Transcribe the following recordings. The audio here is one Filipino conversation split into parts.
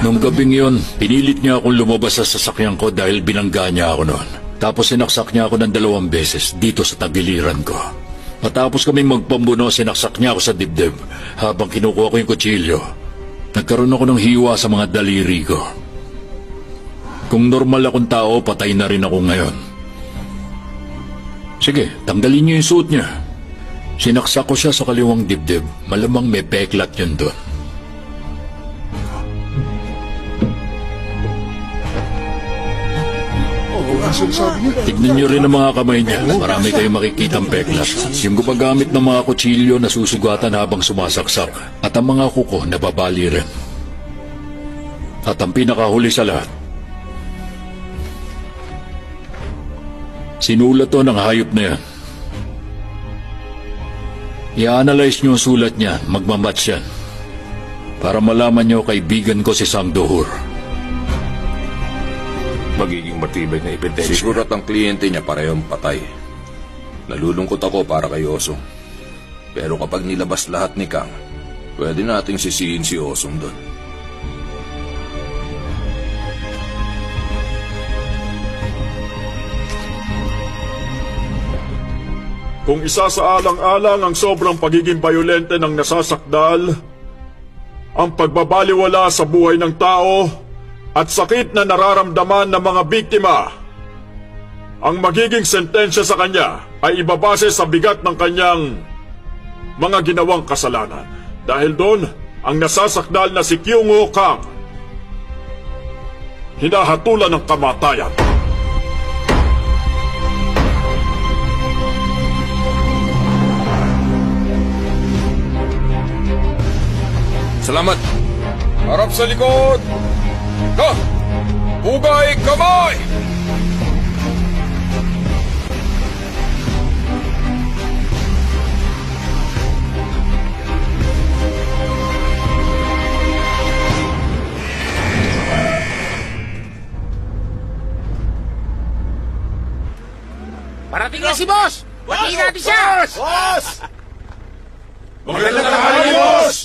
Nung gabing yon, pinilit niya akong lumabas sa sasakyan ko dahil binangga niya ako noon. Tapos sinaksak niya ako ng 2 beses dito sa tagiliran ko. Matapos kaming magpambuno, sinaksak niya ako sa dibdib habang kinukuha ko yung kutsilyo. Nagkaroon ako ng hiwa sa mga daliri ko. Kung normal akong tao, patay na rin ako ngayon. Sige, tanggalin niyo yung suit niya. Sinaksak ko siya sa kaliwang dibdib. Malamang may peklat yun doon. Tignan niyo rin ang mga kamay niya. Marami kayong makikitang peklat. Yung gumagamit ng mga kutsilyo na susugatan habang sumasaksak. At ang mga kuko nababali rin. At ang pinakahuli sa lahat, sinulat to ng hayop na yan. I-analyze niyo ang sulat niya, magmamatch yan. Para malaman niyo kaibigan ko si Sang Dohur. Magiging matibay na ebidensya. Siguro at ang kliyente niya parehong patay. Nalulungkot ako para kay Osong. Pero kapag nilabas lahat ni Kang, pwede nating sisihin si Osong doon. Kung isa sa alang-alang ang sobrang pagiging bayolente ng nasasakdal, ang pagbabaliwala sa buhay ng tao at sakit na nararamdaman ng mga biktima, ang magiging sentensya sa kanya ay ibabase sa bigat ng kanyang mga ginawang kasalanan. Dahil doon, ang nasasakdal na si Kyung-ho Kang hinahatulan ng kamatayan. Salamat! Harap sa likod! Ka! Hugay kamay! Parating na si boss! Batiin natin siya! Boss! Magandang tanghali, boss!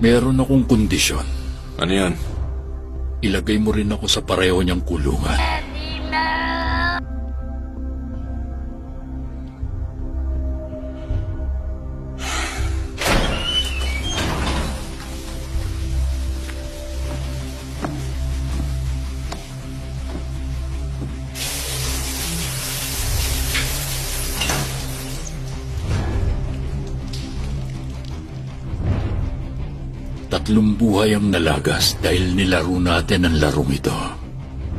Meron akong kondisyon. Ano yan? Ilagay mo rin ako sa pareho niyang kulungan. Tatlong buhay ang nalagas dahil nilaro natin ang larong ito.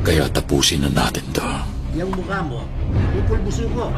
Kaya tapusin na natin to. Yung mukha mo, pupulbusin ko.